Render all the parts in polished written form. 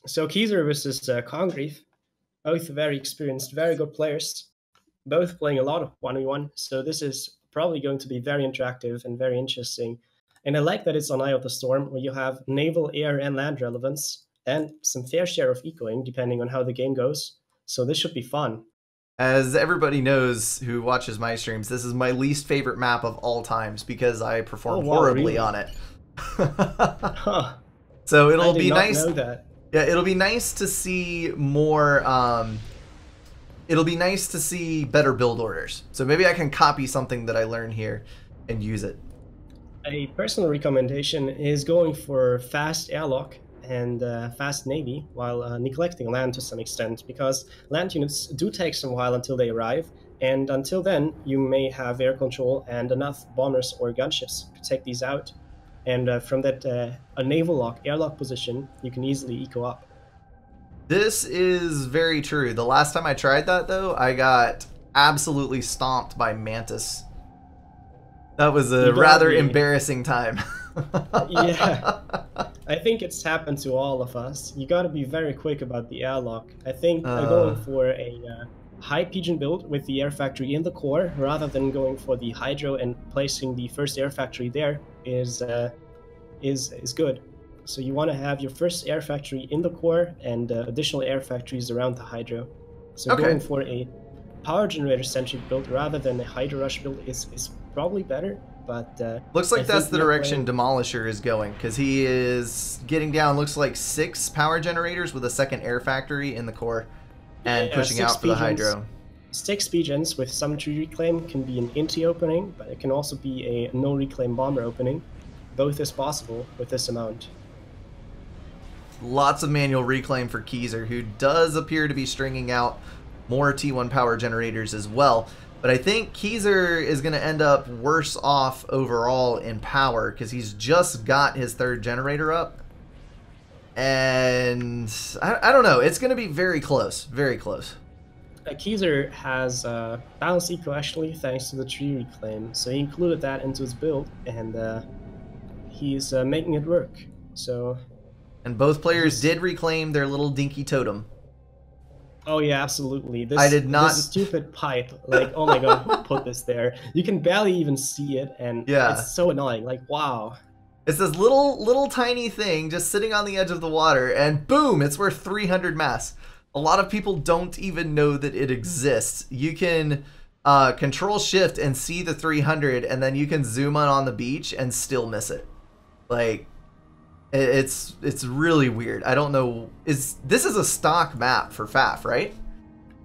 So Keyser versus Congreve, both very experienced, very good players, both playing a lot of 1v1. So this is probably going to be very interactive and very interesting. And I like that it's on Eye of the Storm, where you have naval, air, and land relevance, and some fair share of ecoing, depending on how the game goes. So this should be fun. As everybody knows who watches my streams, this is my least favorite map of all times because I perform horribly really? On it. Huh. So it'll be nice. Know that. Yeah, it'll be nice to see more. It'll be nice to see better build orders. So maybe I can copy something that I learned here and use it. A personal recommendation is going for fast airlock and fast navy while neglecting land to some extent, because land units do take some while until they arrive, and until then you may have air control and enough bombers or gunships to take these out, and from that a naval lock airlock position you can easily eco up. This is very true. The last time I tried that though, I got absolutely stomped by Mantis. That was a rather embarrassing time. Yeah, I think it's happened to all of us. You got to be very quick about the airlock. I think going for a high pigeon build with the air factory in the core, rather than going for the hydro and placing the first air factory there, is good. So you want to have your first air factory in the core and additional air factories around the hydro. So going for a power generator centric build rather than a hydro rush build is probably better. But looks like that's the direction Demolisher is going, because he is getting down, looks like 6 power generators with a second air factory in the core and pushing out for the hydro. 6 pigeons with some tree reclaim can be an inti opening, but it can also be a no reclaim bomber opening. Both is possible with this amount. Lots of manual reclaim for Keyser, who does appear to be stringing out more T1 power generators as well. But I think Keyser is going to end up worse off overall in power because he's just got his 3rd generator up. And I don't know. It's going to be very close. Very close. Keyser has balanced eco actually thanks to the tree reclaim. So he included that into his build, and he's making it work. So. And both players did reclaim their little dinky totem. Oh yeah, absolutely. I did not. This stupid pipe, like, oh my god, who put this there? You can barely even see it, and it's so annoying. Like, wow. It's this little tiny thing just sitting on the edge of the water, and boom, it's worth 300 mass. A lot of people don't even know that it exists. You can control shift and see the 300, and then you can zoom on the beach and still miss it. Like, it's really weird. I don't know. This is a stock map for FAF, right?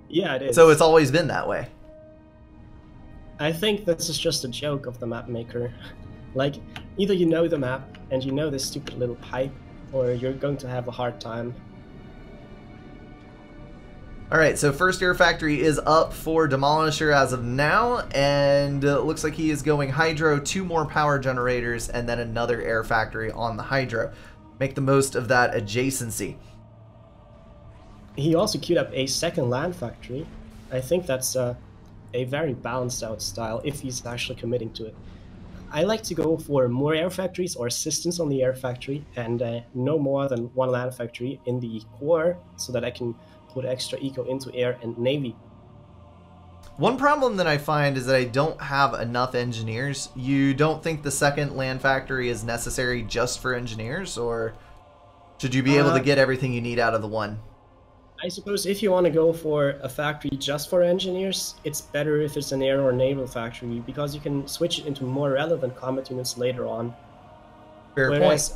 Yeah, it is. So it's always been that way. I think this is just a joke of the map maker. Like, either you know the map and you know this stupid little pipe, or you're going to have a hard time. Alright, so first air factory is up for Demolisher as of now, and it looks like he is going hydro, 2 more power generators, and then another air factory on the hydro. Make the most of that adjacency. He also queued up a 2nd land factory. I think that's a very balanced out style if he's actually committing to it. I like to go for more air factories or assistance on the air factory, and no more than 1 land factory in the core, so that I can put extra eco into air and navy. One problem that I find is that I don't have enough engineers. You don't think the 2nd land factory is necessary just for engineers, or should you be able to get everything you need out of the one? I suppose if you want to go for a factory just for engineers, it's better if it's an air or naval factory, because you can switch it into more relevant combat units later on. Fair point.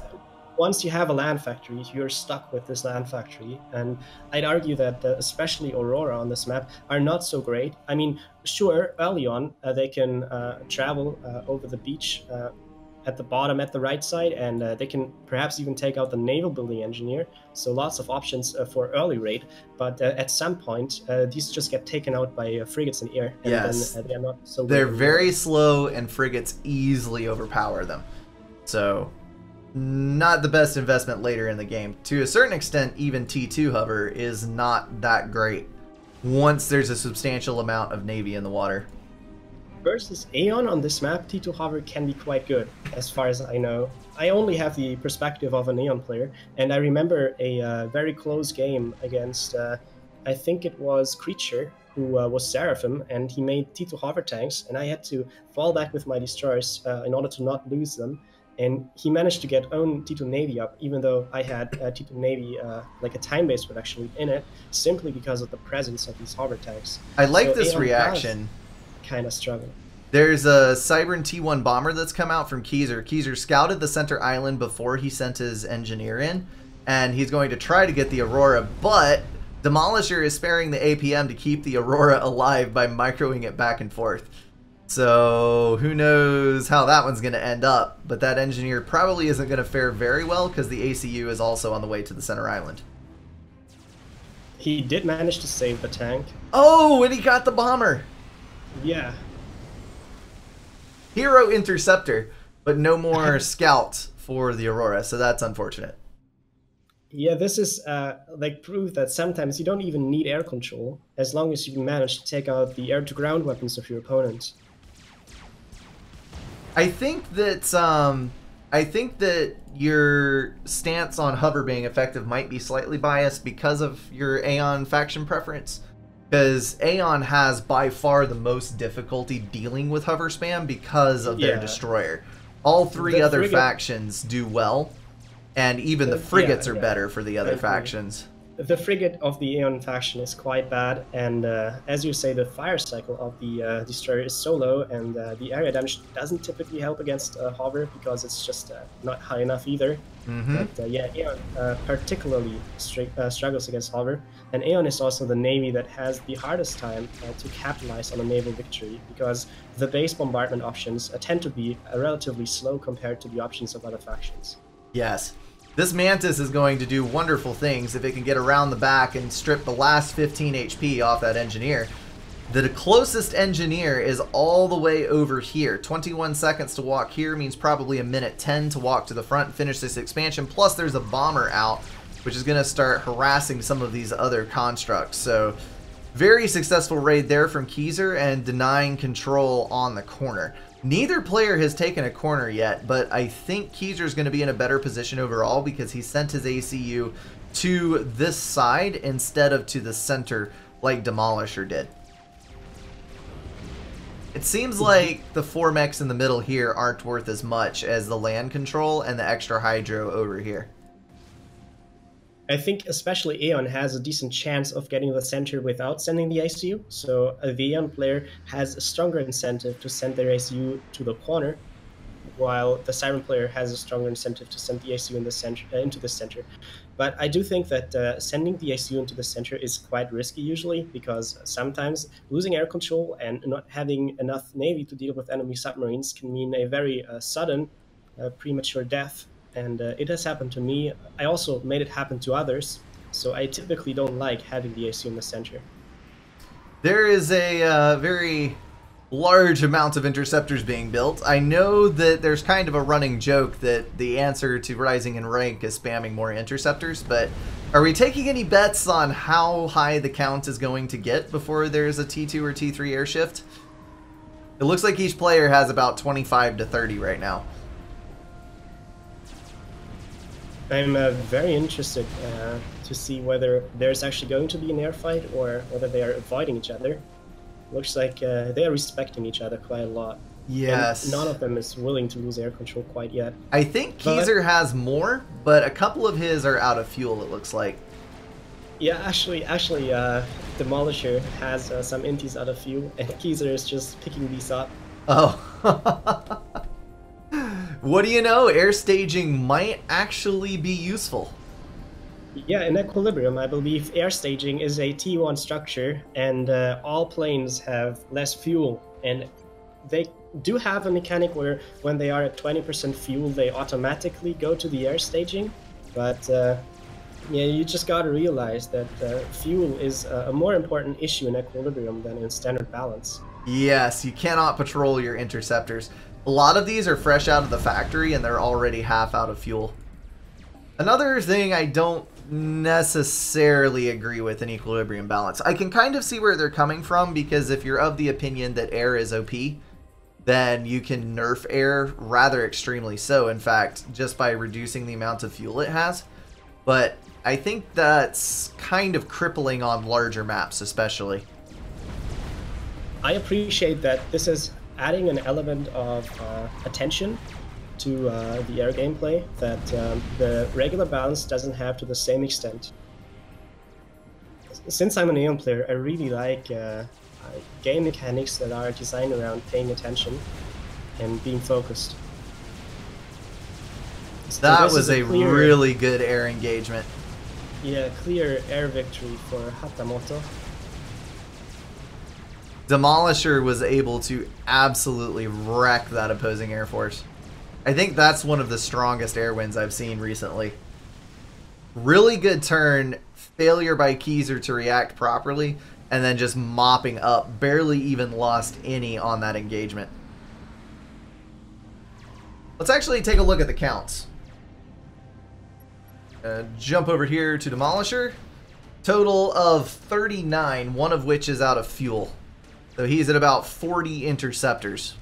Once you have a land factory, you're stuck with this land factory, and I'd argue that especially Aurora on this map are not so great. I mean, sure, early on they can travel over the beach at the bottom at the right side, and they can perhaps even take out the naval building engineer, so lots of options for early raid, but at some point these just get taken out by frigates in air, and then they're not so They're very slow, and frigates easily overpower them. So not the best investment later in the game. To a certain extent, even T2 hover is not that great once there's a substantial amount of Navy in the water. Versus Aeon on this map, T2 hover can be quite good, as far as I know. I only have the perspective of a Neon player, and I remember a very close game against, I think it was Creature, who was Seraphim, and he made T2 hover tanks, and I had to fall back with my destroyers in order to not lose them. And he managed to get own T2 Navy up, even though I had T2 Navy like a time-based production loop in it, simply because of the presence of these hover tanks. I like this reaction. Kind of struggle. There's a Cybern T1 bomber that's come out from Keyser. Keyser scouted the center island before he sent his engineer in, and he's going to try to get the Aurora, but Demolisher is sparing the APM to keep the Aurora alive by microing it back and forth. So who knows how that one's going to end up, but that engineer probably isn't going to fare very well because the ACU is also on the way to the center island. He did manage to save the tank. Oh, and he got the bomber. Yeah. Hero interceptor, but no more scout for the Aurora, so that's unfortunate. Yeah, this is like proof that sometimes you don't even need air control as long as you manage to take out the air-to-ground weapons of your opponent. I think that your stance on hover being effective might be slightly biased because of your Aeon faction preference. Because Aeon has by far the most difficulty dealing with hover spam because of their destroyer. All three other factions do well, and even the frigates are better for the other factions. The frigate of the Aeon faction is quite bad, and as you say, the fire cycle of the destroyer is so low, and the area damage doesn't typically help against hover because it's just not high enough either. But yeah, Aeon particularly struggles against hover, and Aeon is also the navy that has the hardest time to capitalize on a naval victory because the base bombardment options tend to be relatively slow compared to the options of other factions. Yes. This Mantis is going to do wonderful things if it can get around the back and strip the last 15 HP off that engineer. The closest engineer is all the way over here. 21 seconds to walk here means probably a minute 10 to walk to the front and finish this expansion. Plus there's a bomber out, which is going to start harassing some of these other constructs. So very successful raid there from Keyser and denying control on the corner. Neither player has taken a corner yet, but I think Keyser's going to be in a better position overall because he sent his ACU to this side instead of to the center like Demolisher did. It seems like the 4 mechs in the middle here aren't worth as much as the land control and the extra hydro over here. I think especially Aeon has a decent chance of getting the center without sending the ACU, so the Aeon player has a stronger incentive to send their ACU to the corner, while the Siren player has a stronger incentive to send the ACU in the center, into the center. But I do think that sending the ACU into the center is quite risky usually, because sometimes losing air control and not having enough navy to deal with enemy submarines can mean a very sudden, premature death. And it has happened to me. I also made it happen to others, so I typically don't like having the AC in the center. There is a very large amount of interceptors being built. I know that there's kind of a running joke that the answer to rising in rank is spamming more interceptors, but are we taking any bets on how high the count is going to get before there's a T2 or T3 air shift? It looks like each player has about 25 to 30 right now. I'm very interested to see whether there's actually going to be an air fight or whether they are avoiding each other. Looks like they are respecting each other quite a lot. Yes. And none of them is willing to lose air control quite yet. I think Keyser has more, but a couple of his are out of fuel, it looks like. Yeah, actually, Demolisher has some inties out of fuel, and Keyser is just picking these up. Oh. What do you know? Air staging might actually be useful. Yeah, in Equilibrium, I believe air staging is a T1 structure, and all planes have less fuel. And they do have a mechanic where when they are at 20% fuel, they automatically go to the air staging. But yeah, you just gotta realize that fuel is a more important issue in Equilibrium than in standard balance. Yes, you cannot patrol your interceptors. A lot of these are fresh out of the factory and they're already half out of fuel. Another thing I don't necessarily agree with in Equilibrium balance. I can kind of see where they're coming from, because if you're of the opinion that air is OP, then you can nerf air rather extremely so, in fact, just by reducing the amount of fuel it has. But I think that's kind of crippling on larger maps, especially. I appreciate that this is adding an element of attention to the air gameplay that the regular balance doesn't have to the same extent. Since I'm an Aeon player, I really like game mechanics that are designed around paying attention and being focused. So that was a really good air engagement. Yeah, clear air victory for Hatamoto. Demolisher was able to absolutely wreck that opposing air force. I think that's one of the strongest air wins I've seen recently. Really good turn, failure by Keyser to react properly, and then just mopping up. Barely even lost any on that engagement. Let's actually take a look at the counts. Jump over here to Demolisher. Total of 39, one of which is out of fuel. So he's at about 40 interceptors.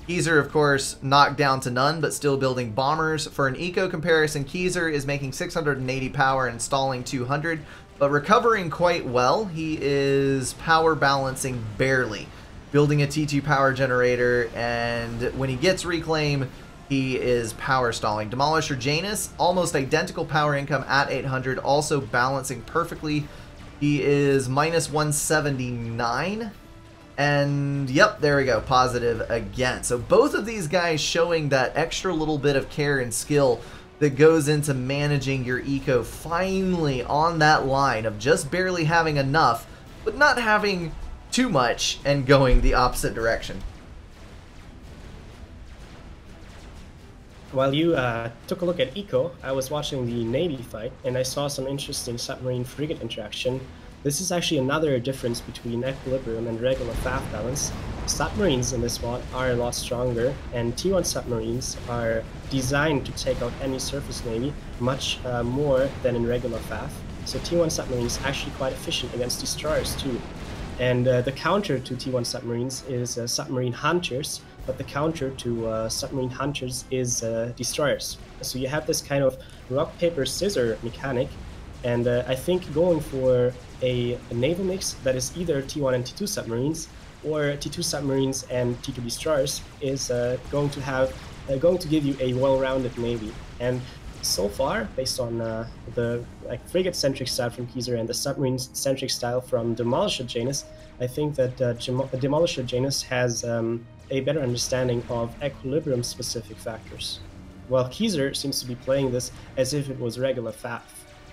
Keyser, of course, knocked down to none, but still building bombers. For an eco comparison, Keyser is making 680 power, installing 200, but recovering quite well. He is power balancing barely, building a T2 power generator, and when he gets reclaim, he is power stalling. Demolisher Janus, almost identical power income at 800, also balancing perfectly. He is minus 179. And yep, there we go, positive again. So both of these guys showing that extra little bit of care and skill that goes into managing your eco, finally on that line of just barely having enough, but not having too much and going the opposite direction. While you took a look at eco, I was watching the Navy fight, and I saw some interesting submarine-frigate interaction. This is actually another difference between equilibrium and regular FAF balance. Submarines in this mod are a lot stronger, and T1 submarines are designed to take out any surface navy much more than in regular FAF. So T1 submarines are actually quite efficient against destroyers too. And the counter to T1 submarines is submarine hunters, but the counter to submarine hunters is destroyers. So you have this kind of rock, paper, scissor mechanic, and I think going for a naval mix that is either T1 and T2 submarines or T2 submarines and T2 destroyers is going to give you a well-rounded navy. And so far, based on the frigate-centric style from Keyser and the submarine-centric style from Demolisher Janus, I think that Demolisher Janus has a better understanding of equilibrium-specific factors, while Keyser seems to be playing this as if it was regular FAF,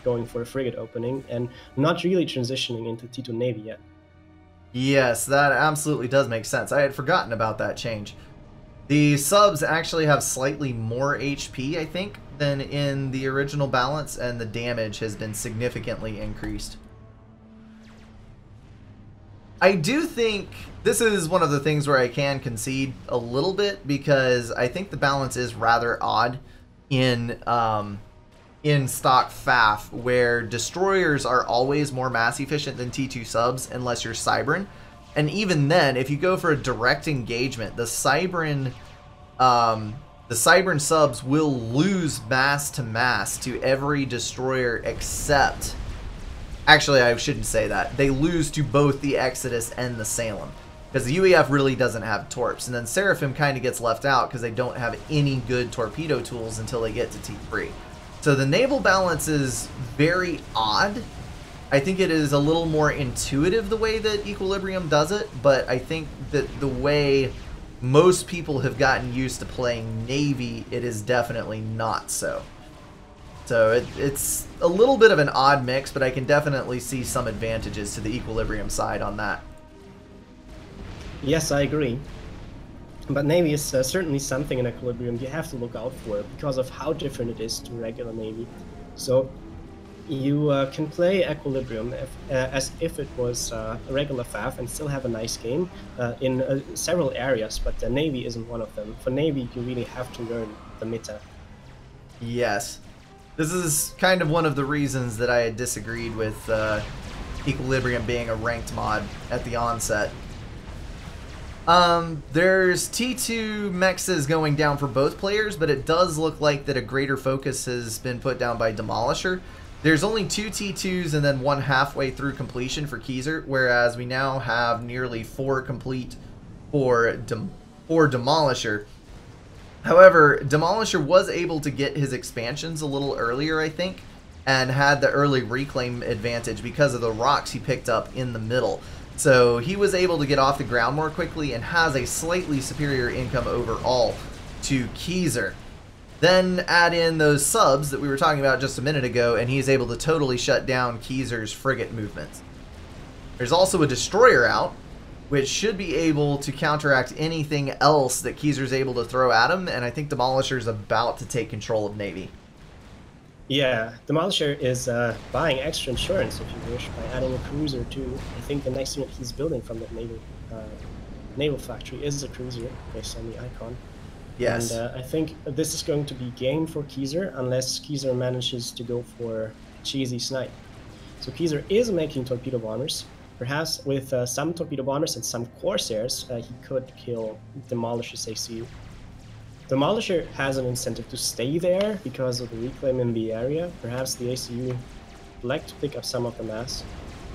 going for a frigate opening and not really transitioning into T2 Navy yet. Yes, that absolutely does make sense. I had forgotten about that change. The subs actually have slightly more HP, I think, than in the original balance, and the damage has been significantly increased. I do think this is one of the things where I can concede a little bit, because I think the balance is rather odd in stock FAF, where destroyers are always more mass efficient than T2 subs unless you're Cybran. And even then, if you go for a direct engagement, the Cybran subs will lose mass to mass to every destroyer except... Actually, I shouldn't say that. They lose to both the Exodus and the Salem, because the UEF really doesn't have torps. And then Seraphim kind of gets left out because they don't have any good torpedo tools until they get to T3. So the naval balance is very odd. I think it is a little more intuitive the way that Equilibrium does it, but I think that the way most people have gotten used to playing Navy, it is definitely not so. So it's a little bit of an odd mix, but I can definitely see some advantages to the Equilibrium side on that. Yes, I agree. But Navy is certainly something in Equilibrium you have to look out for because of how different it is to regular Navy. So you can play Equilibrium as if it was a regular FAF and still have a nice game in several areas, but the Navy isn't one of them. For Navy, you really have to learn the meta. Yes. This is kind of one of the reasons that I had disagreed with Equilibrium being a ranked mod at the onset. There's T2 mexes going down for both players, but it does look like that a greater focus has been put down by Demolisher. There's only 2 T2s and then 1 halfway through completion for Keyser, whereas we now have nearly 4 complete for Demolisher. However, Demolisher was able to get his expansions a little earlier, I think, and had the early reclaim advantage because of the rocks he picked up in the middle. So he was able to get off the ground more quickly and has a slightly superior income overall to Keyser. Then add in those subs that we were talking about just a minute ago, and he's able to totally shut down Keyser's frigate movements. There's also a destroyer out, which should be able to counteract anything else that Keyser's able to throw at him, and I think Demolisher's about to take control of Navy. Yeah, Demolisher is buying extra insurance, if you wish, by adding a cruiser too. I think the next unit he's building from the naval factory is a cruiser, based on the icon. Yes. And I think this is going to be game for Keyser, unless Keyser manages to go for a cheesy snipe. So Keyser is making torpedo bombers. Perhaps with some torpedo bombers and some Corsairs, he could kill Demolisher's ACU. Demolisher has an incentive to stay there because of the reclaim in the area. Perhaps the ACU would like to pick up some of the mass.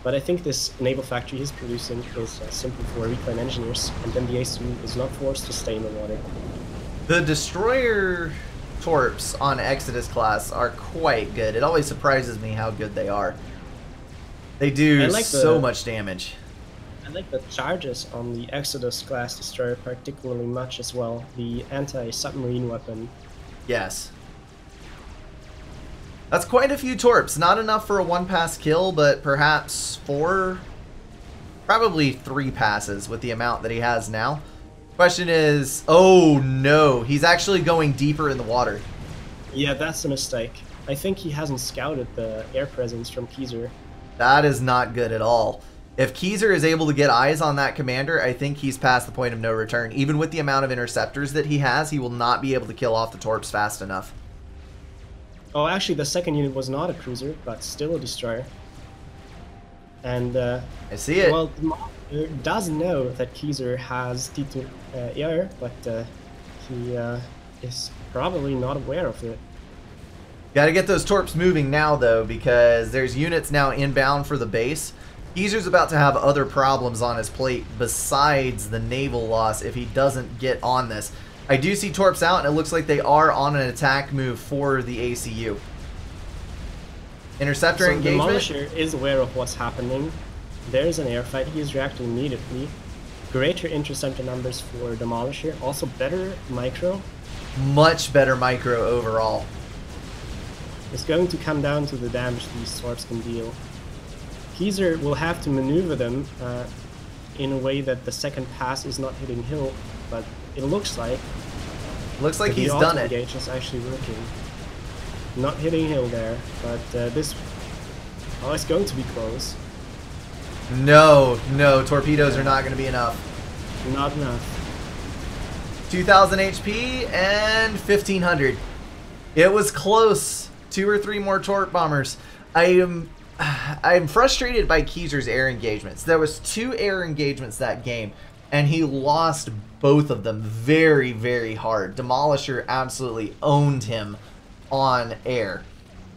But I think this naval factory he's producing is simply for reclaim engineers, and then the ACU is not forced to stay in the water. The destroyer torps on Exodus class are quite good. It always surprises me how good they are. They do so much damage. I like the charges on the Exodus class destroyer particularly much as well. The anti-submarine weapon. Yes. That's quite a few torps. Not enough for a 1-pass kill, but perhaps 4, probably 3 passes with the amount that he has now. Question is, oh no, he's actually going deeper in the water. Yeah, that's a mistake. I think he hasn't scouted the air presence from Keyser. That is not good at all. If Keyser is able to get eyes on that commander, I think he's past the point of no return. Even with the amount of interceptors that he has, he will not be able to kill off the torps fast enough. Oh, actually, the second unit was not a cruiser, but still a destroyer. And I see it. Well, Demolisher does know that Keyser has T2 air, but he is probably not aware of it. Got to get those torps moving now, though, because there's units now inbound for the base. Keyser's about to have other problems on his plate besides the naval loss if he doesn't get on this. I do see torps out, and it looks like they are on an attack move for the ACU. Interceptor engagement. Demolisher is aware of what's happening. There's an airfight. He is reacting immediately. Greater interceptor numbers for Demolisher. Also better micro. Much better micro overall. It's going to come down to the damage these torps can deal. Keyser will have to maneuver them in a way that the second pass is not hitting hill, but it looks like He's done it. The gauge is actually working. Not hitting hill there, but this... Oh, it's going to be close. No, torpedoes are not going to be enough. Not enough. 2,000 HP and 1,500. It was close. 2 or 3 more torp bombers. I'm frustrated by Keyser's air engagements. There was 2 air engagements that game, and he lost both of them very, very hard. Demolisher absolutely owned him on air.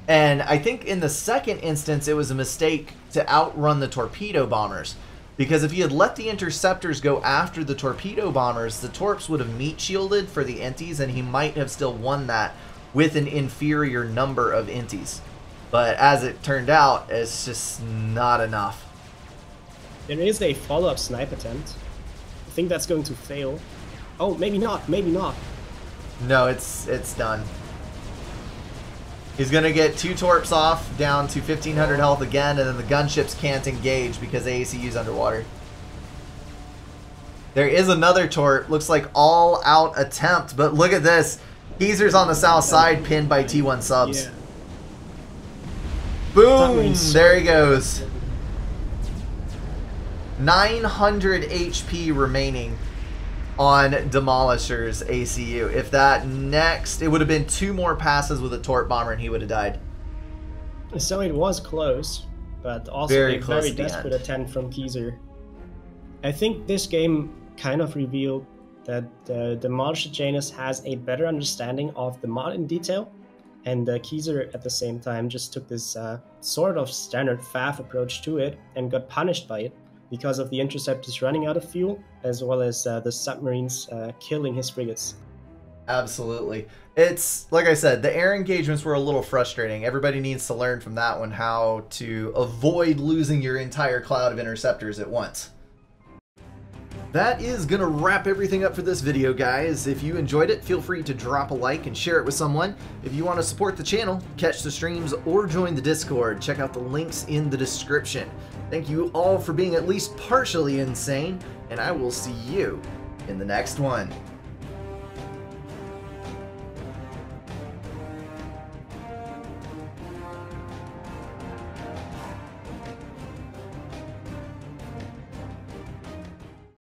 And I think in the second instance, it was a mistake to outrun the torpedo bombers. Because if he had let the interceptors go after the torpedo bombers, the torps would have meat shielded for the inties, and he might have still won that with an inferior number of inties. But as it turned out, it's just not enough. There is a follow-up snipe attempt. I think that's going to fail. Oh, maybe not, maybe not. No, it's done. He's going to get 2 torps off, down to 1,500 health again, and then the gunships can't engage because AACU's underwater. There is another torp. Looks like all-out attempt, but look at this. Keyser's on the south side, pinned by T1 subs. Yeah. Boom! There he goes. 900 HP remaining on Demolisher's ACU. If that next... It would have been 2 more passes with a torp bomber and he would have died. So it was close, but also a very desperate attempt from Keyser. I think this game kind of revealed that the Demolisher Janus has a better understanding of the mod in detail, and Keyser at the same time just took this sort of standard FAF approach to it and got punished by it because of the interceptors running out of fuel, as well as the submarines killing his frigates. Absolutely. It's, like I said, the air engagements were a little frustrating. Everybody needs to learn from that one how to avoid losing your entire cloud of interceptors at once. That is going to wrap everything up for this video, guys. If you enjoyed it, feel free to drop a like and share it with someone. If you want to support the channel, catch the streams, or join the Discord, check out the links in the description. Thank you all for being at least partially insane, and I will see you in the next one.